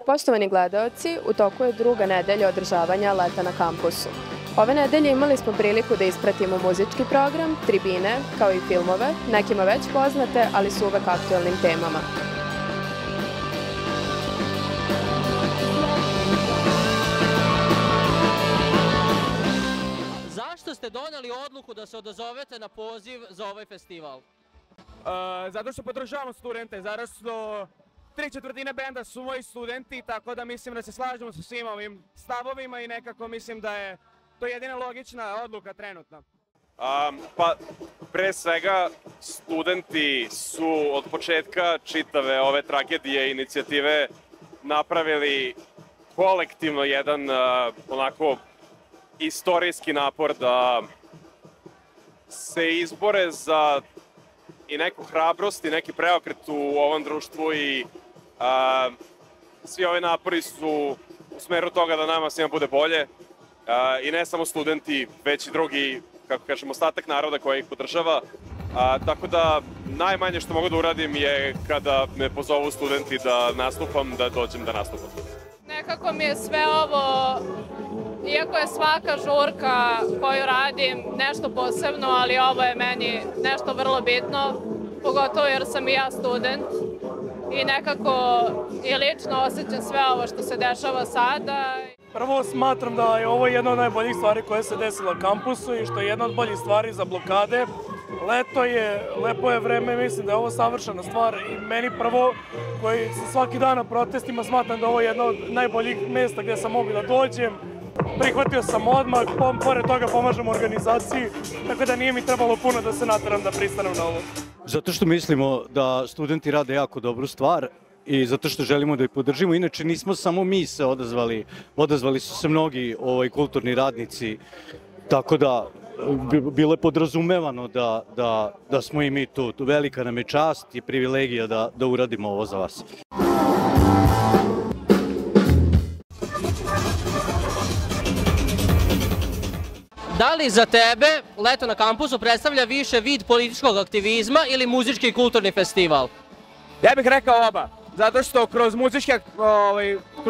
Poštovani gledaoci, u toku je druga nedelja održavanja Leta na kampusu. Ove nedelje imali smo priliku da ispratimo muzički program, tribine, kao i filmove, nekima već poznate, ali su uvek aktuelnim temama. Zašto ste doneli odluku da se odazovete na poziv za ovaj festival? Zato što podržavamo studente, zato što 3/4 benda su moji studenti, tako da mislim da se slažemo sa svim ovim stavovima i nekako mislim da je to jedina logična odluka trenutno. Pa, pre svega, studenti su od početka čitave ove tragedije i inicijative napravili kolektivno jedan onako istorijski napor da se izbore za i neku hrabrost i neki preokret u ovom društvu i svi ovi napori su u smeru toga da nama svima bude bolje i ne samo studenti, već i drugi, kako kažemo, ostatak naroda koji ih podržava. Tako da najmanje što mogu da uradim je kada me pozovu studenti da nastupam, da dođem da nastupam. Nekako mi je sve ovo, iako je svaka žurka koju radim nešto posebno, ali ovo je meni nešto vrlo bitno, pogotovo jer sam i ja student i nekako i lično osjećam sve ovo što se dešava sada. Prvo smatram da je ovo jedna od najboljih stvari koje se desila na kampusu i što je jedna od boljih stvari za blokade. Leto je, lepo je vreme, mislim da je ovo savršena stvar i meni prvo, koji se svaki dan na protestima, smatram da ovo je jedno od najboljih mesta gde sam mogu da dođem. Prihvatio sam odmah, pored toga pomažem organizaciji, tako da nije mi trebalo puno da se nateram da pristanem na ovo. Zato što mislimo da studenti rade jako dobru stvar i zato što želimo da ih podržimo. Inače, nismo samo mi se odazvali su se mnogi kulturni radnici, tako da bilo je podrazumevano da smo i mi tu. Velika nam je čast i privilegija da uradimo ovo za vas. Da li za tebe Leto na kampusu predstavlja više vid političkog aktivizma ili muzički i kulturni festival? Ja bih rekao oba, zato što kroz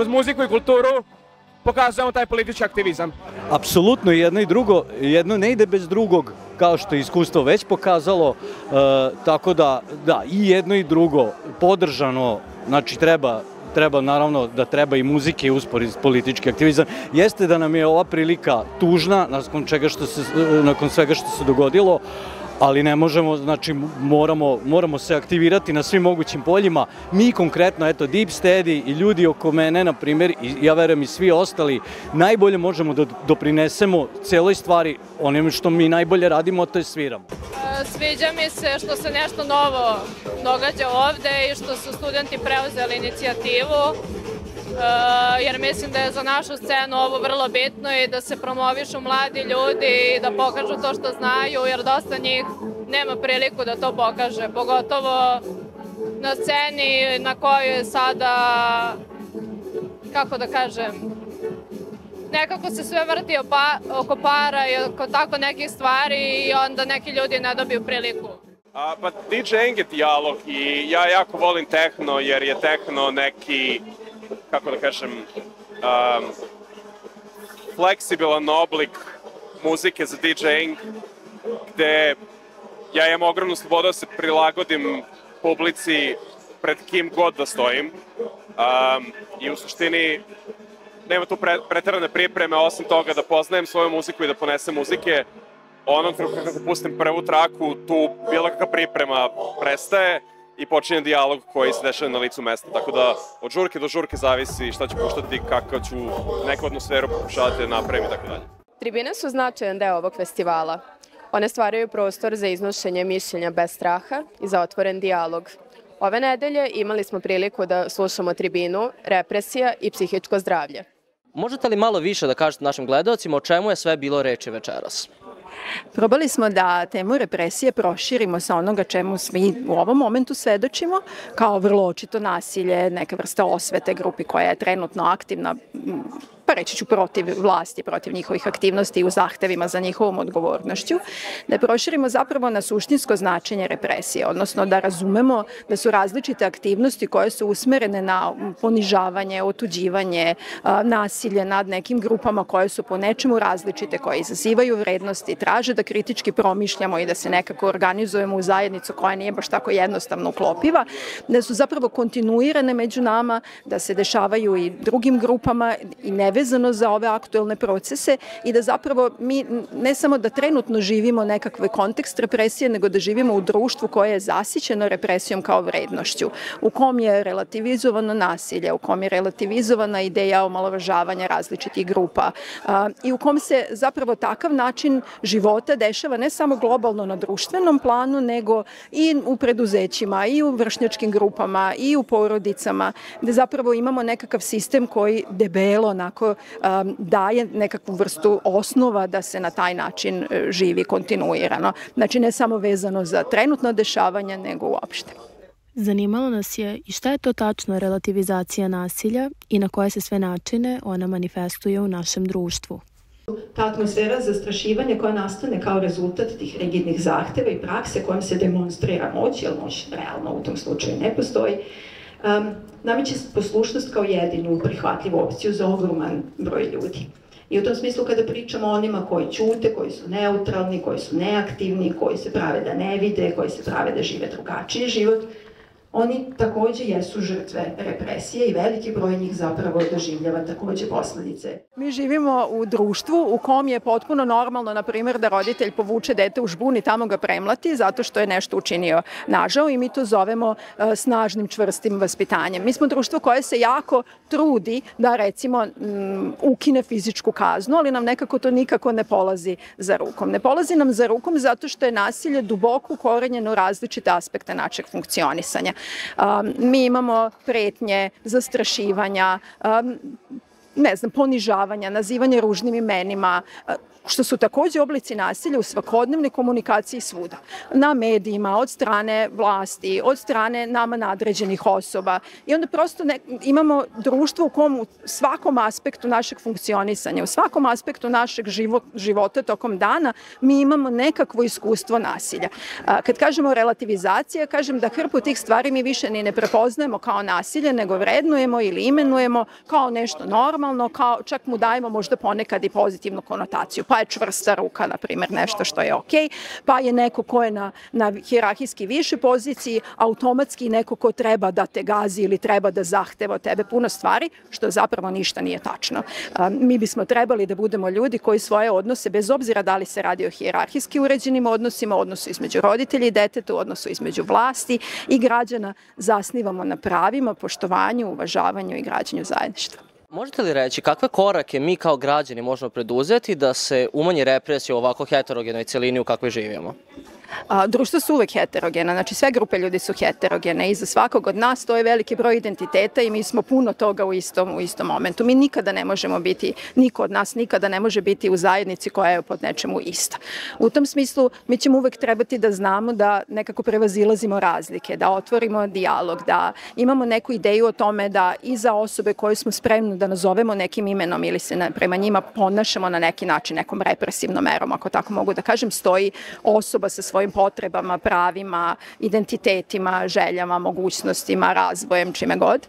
muziku i kulturu pokazujemo taj politički aktivizam. Apsolutno jedno i drugo, jedno ne ide bez drugog, kao što je iskustvo već pokazalo, tako da i jedno i drugo podržano, znači treba naravno da treba i muzike i usporediti politički aktivizam. Jeste da nam je ova prilika tužna nakon svega što se dogodilo, ali ne možemo, znači moramo se aktivirati na svim mogućim poljima. Mi konkretno, eto, Deep Steady i ljudi oko mene, na primjer, i ja verujem i svi ostali, najbolje možemo da doprinesemo celoj stvari onim što mi najbolje radimo, a to je sviramo. Sviđa mi se što se nešto novo događa ovde i što su studenti preuzeli inicijativu, jer mislim da je za našu scenu ovo vrlo bitno i da se promovišu mladi ljudi i da pokažu to što znaju, jer dosta njih nema priliku da to pokaže, pogotovo na sceni na kojoj je sada, kako da kažem, nekako se sve vrti oko para i oko tako nekih stvari i onda neki ljudi ne dobiju priliku. Pa DJing je dijalog i ja jako volim tehno jer je tehno neki, kako da kažem, fleksibilan oblik muzike za DJing gde ja imam ogromnu slobodu da se prilagodim publici pred kim god da stojim i u suštini nema tu preterane pripreme, osim toga da poznajem svoju muziku i da ponesem muzike. Onog trenutka kako pustim prvu traku, tu bilo kakva priprema prestaje i počinje dijalog koji se dešava na licu mesta. Tako da od žurke do žurke zavisi šta ću puštati, kako ću neku atmosferu pokušavati da napravim i tako dalje. Tribine su značajan deo ovog festivala. One stvaraju prostor za iznošenje mišljenja bez straha i za otvoren dijalog. Ove nedelje imali smo priliku da slušamo tribinu Represija i psihičko zdravlje. Možete li malo više da kažete našim gledaocima o čemu je sve bilo reči večeras? Probali smo da temu represije proširimo sa onoga čemu svi u ovom momentu svedočimo, kao vrlo očito nasilje, neka vrsta osvete grupi koja je trenutno aktivna pa reći ću protiv vlasti, protiv njihovih aktivnosti i u zahtevima za njihovom odgovornošću, da proširimo zapravo na suštinsko značenje represije, odnosno da razumemo da su različite aktivnosti koje su usmerene na ponižavanje, otuđivanje, nasilje nad nekim grupama koje su po nečemu različite, koje izazivaju vrednosti, traže da kritički promišljamo i da se nekako organizujemo u zajednicu koja nije baš tako jednostavno uklopiva, da su zapravo kontinuirane među nama, da se dešavaju i drugim grupama i nevezano za ove aktuelne procese i da zapravo mi ne samo da trenutno živimo nekakve kontekst represije, nego da živimo u društvu koje je zasićeno represijom kao vrednošću, u kom je relativizovano nasilje, u kom je relativizovana ideja omalovažavanja različitih grupa i u kom se zapravo takav način života dešava ne samo globalno na društvenom planu, nego i u preduzećima, i u vršnjačkim grupama, i u porodicama, gde zapravo imamo nekakav sistem koji debelo onako daje nekakvu vrstu osnova da se na taj način živi kontinuirano. Znači ne samo vezano za trenutno dešavanje, nego uopšte. Zanimalo nas je i šta je to tačno relativizacija nasilja i na koje se sve načine ona manifestuje u našem društvu. Ta atmosfera zastrašivanja koja nastane kao rezultat tih rigidnih zahteva i prakse kojom se demonstrira moć, jer moć realno u tom slučaju ne postoji, nameće poslušnost kao jedinu prihvatljivu opciju za ogroman broj ljudi. I u tom smislu kada pričamo o onima koji ćute, koji su neutralni, koji su neaktivni, koji se prave da ne vide, koji se prave da žive drugačiji život, oni takođe jesu žrtve represije i veliki broj njih zapravo doživljava takođe posledice. Mi živimo u društvu u kom je potpuno normalno, na primjer, da roditelj povuče dete u žbun i tamo ga premlati zato što je nešto učinio nažao i mi to zovemo snažnim, čvrstim vaspitanjem. Mi smo društvo koje se jako trudi da, recimo, ukine fizičku kaznu, ali nam nekako to nikako ne polazi za rukom. Ne polazi nam za rukom zato što je nasilje duboko ukorenjeno u različite aspekte našeg funkcionisanja. Mi imamo pretnje, zastrašivanja, ponižavanja, nazivanje ružnim imenima, što su takođe oblici nasilja u svakodnevnoj komunikaciji svuda. Na medijima, od strane vlasti, od strane nama nadređenih osoba. I onda prosto imamo društvo u kom u svakom aspektu našeg funkcionisanja, u svakom aspektu našeg života tokom dana, mi imamo nekakvo iskustvo nasilja. Kad kažemo relativizacija, kažem da hrpu tih stvari mi više ni ne prepoznajemo kao nasilje, nego vrednujemo ili imenujemo kao nešto normalno, čak mu dajemo možda ponekad i pozitivnu konotaciju. Pa je čvrsta ruka, na primjer, nešto što je okej, pa je neko ko je na hijerarhijski više poziciji, automatski neko ko treba da te gazi ili treba da zahteva od tebe puno stvari, što zapravo ništa nije tačno. Mi bismo trebali da budemo ljudi koji svoje odnose, bez obzira da li se radi o hijerarhijski uređenim odnosima, odnosu između roditelja i deteta, odnosu između vlasti i građana, zasnivamo na pravima, poštovanju, uvažavanju i građenju zajedništva. Možete li reći kakve korake mi kao građani možemo preduzeti da se umanji represija u ovako heterogenoj celini u kakvoj živimo? Društva su uvek heterogena, znači sve grupe ljudi su heterogene i za svakog od nas to je veliki broj identiteta i mi smo puno toga u istom momentu. Mi nikada ne možemo biti, niko od nas nikada ne može biti u zajednici koja je pod nečemu ista. U tom smislu mi ćemo uvek trebati da znamo da nekako prevazilazimo razlike, da otvorimo dijalog, da imamo neku ideju o tome da i za osobe koje smo spremni da nazovemo nekim imenom ili se prema njima ponašamo na neki način, nekom represivnom merom, ako tako mogu da kažem, stoji osoba sa svojim potrebama, pravima, identitetima, željama, mogućnostima, razvojem, čime god.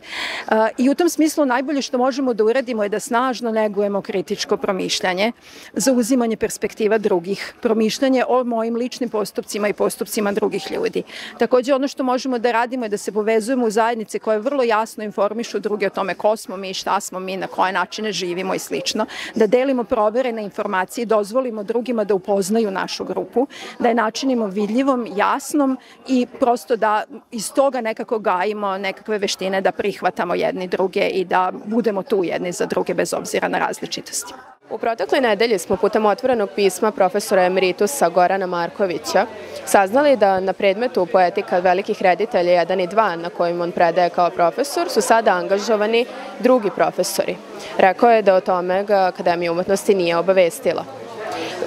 I u tom smislu najbolje što možemo da uradimo je da snažno negujemo kritičko promišljanje, zauzimanje perspektiva drugih, promišljanje o mojim ličnim postupcima i postupcima drugih ljudi. Takođe, ono što možemo da radimo je da se povezujemo u zajednice koje vrlo jasno informišu druge o tome ko smo mi, šta smo mi, na koje načine živimo i slično, da delimo proverene informacije i dozvolimo drugima da upoznaju našu grupu, da je načinimo vidljivom, jasnom i prosto da iz toga nekako gajimo nekakve veštine da prihvatamo jedni druge i da budemo tu jedni za druge bez obzira na različitosti. U protekloj nedelji smo putem otvorenog pisma profesora emeritusa Gorana Markovića saznali da na predmetu poetika velikih reditelja 1 i 2 na kojim on predaje kao profesor su sada angažovani drugi profesori. Rekao je da o tome ga Akademija umetnosti nije obavestila.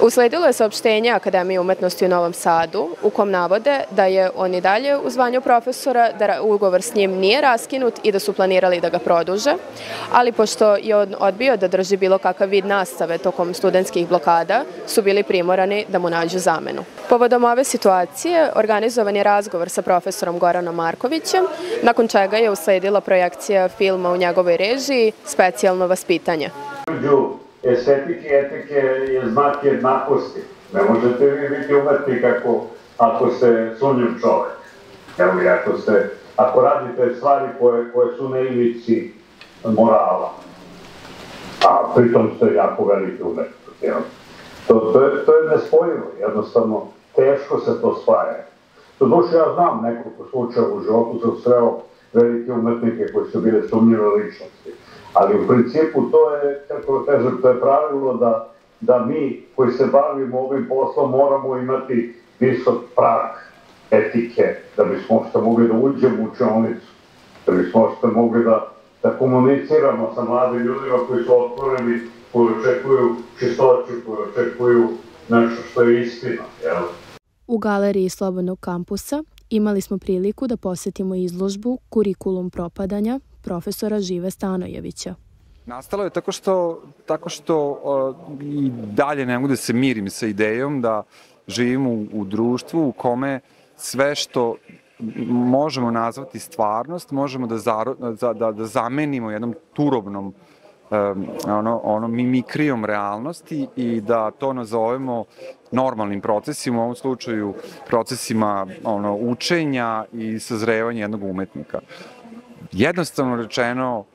Usledilo je saopštenje Akademije umetnosti u Novom Sadu u kom navode da je on i dalje u zvanju profesora, da ugovor s njim nije raskinut i da su planirali da ga produže, ali pošto je on odbio da drži bilo kakav vid nastave tokom studentskih blokada, su bili primorani da mu nađu zamenu. Povodom ove situacije organizovan je razgovor sa profesorom Goranom Markovićem, nakon čega je usledila projekcija filma u njegovoj režiji Specijalno vaspitanje. Estetike i etike je znak jednakosti. Ne možete vi biti umetnik ako ste sumnjiv čovek. Evo i ako radite stvari koje su na ivici morala, a pritom ste jako veliki umetnik. To je nespojivo, jednostavno teško se to spaja. To duše ja znam nekoliko slučaja u životu, sam sreo velike umetnike koji su bile sumnjive ličnosti. Ali u principu to je, kako da kažem, to je pravilo da mi koji se bavimo ovim poslom moramo imati visok prag etike da bismo uopšte mogli da uđemo u učionicu, da bismo uopšte mogli da komuniciramo sa mladim ljudima koji su otvoreni, koji očekuju čistoću, koji očekuju nešto što je istina. U galeriji Slobodnog kampusa imali smo priliku da posetimo izložbu Kurikulum propadanja profesora Žive Stanojevića. Nastalo je tako što i dalje ne mogu da se mirim sa idejom da živimo u društvu u kome sve što možemo nazvati stvarnost, možemo da zamenimo jednom turobnom mimikrijom realnosti i da to nazovemo normalnim procesima, u ovom slučaju procesima učenja i sazrevanja jednog umetnika. Jednostavno rečeno,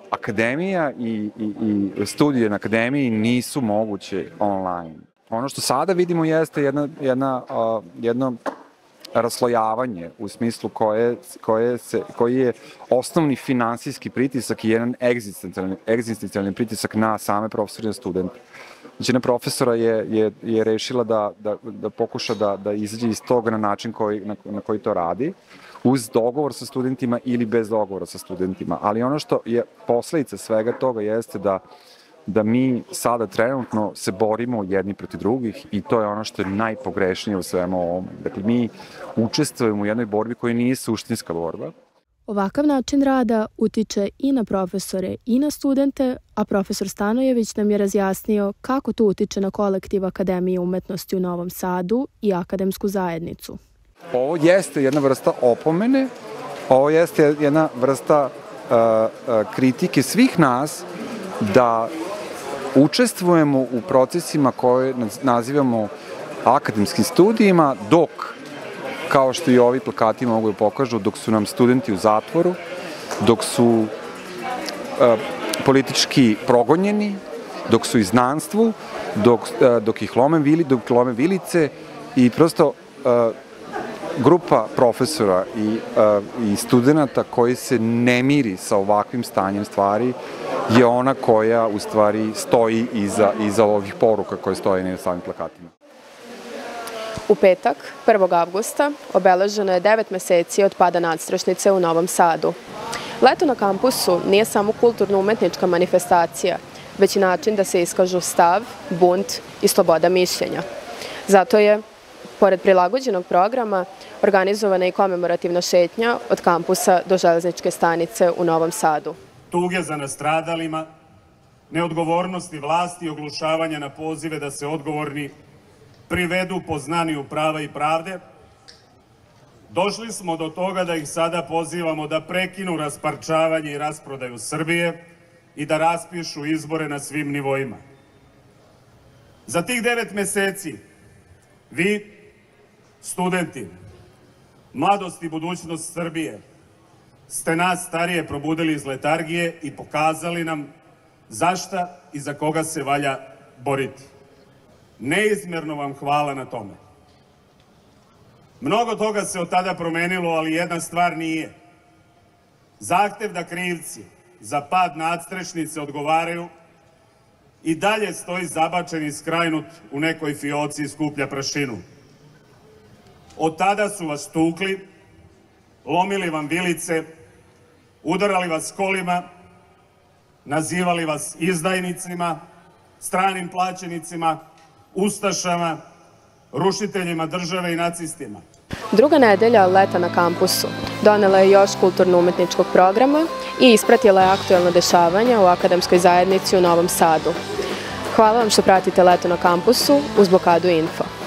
akademija i studije na akademiji nisu moguće online. Ono što sada vidimo jeste jedno raslojavanje u smislu koji je osnovni finansijski pritisak i jedan egzistencijalni pritisak na same profesore i studente. Većina profesora je rešila da pokuša da izađe iz toga na način na koji to radi, uz dogovor sa studentima ili bez dogovora sa studentima. Ali ono što je posledica svega toga jeste da mi sada trenutno se borimo jedni protiv drugih i to je ono što je najpogrešnije u svemu ovom. Dakle, mi učestvujemo u jednoj borbi koja nije suštinska borba. Ovakav način rada utiče i na profesore i na studente, a profesor Stanojević nam je razjasnio kako to utiče na kolektiv Akademije umetnosti u Novom Sadu i akademsku zajednicu. Ovo jeste jedna vrsta opomene, ovo jeste jedna vrsta kritike svih nas da učestvujemo u procesima koje nazivamo akademskim studijima, dok, kao što i ovi plakati mogu da pokažu, dok su nam studenti u zatvoru, dok su politički progonjeni, dok su u izgnanstvu, dok ih lome vilice i prosto grupa profesora i studenta koji se ne miri sa ovakvim stanjem stvari je ona koja u stvari stoji iza ovih poruka koje stoje na samim plakatima. U petak, 1. avgusta, obeleženo je 9 meseci od pada nadstrešnice u Novom Sadu. Leto na kampusu nije samo kulturno-umetnička manifestacija, već i način da se iskažu stav, bunt i sloboda mišljenja. Zato je, pored prilagođenog programa, organizovana i komemorativna šetnja od kampusa do železničke stanice u Novom Sadu. Tuge za nastradalima, neodgovornosti vlasti i oglušavanja na pozive da se odgovorni privedu poznaniju prava i pravde, došli smo do toga da ih sada pozivamo da prekinu rasparčavanje i rasprodaju Srbije i da raspišu izbore na svim nivoima. Za tih 9 meseci vi, studenti, mladost i budućnost Srbije, ste nas starije probudili iz letargije i pokazali nam za šta i za koga se valja boriti. Neizmjerno vam hvala na tome. Mnogo toga se od tada promenilo, ali jedna stvar nije. Zahtev da krivci za pad nadstrešnice odgovaraju i dalje stoji zabačen i skrajnut u nekoj fioci i skuplja prašinu. Od tada su vas tukli, lomili vam vilice, udarali vas kolima, nazivali vas izdajnicima, stranim plaćenicima ustašama, rušiteljima države i nacistima. Druga nedelja leta na kampusu donela je još kulturno-umetničkog programa i ispratila je aktuelno dešavanje u akademskoj zajednici u Novom Sadu. Hvala vam što pratite Leto na kampusu uz Blokadu Info.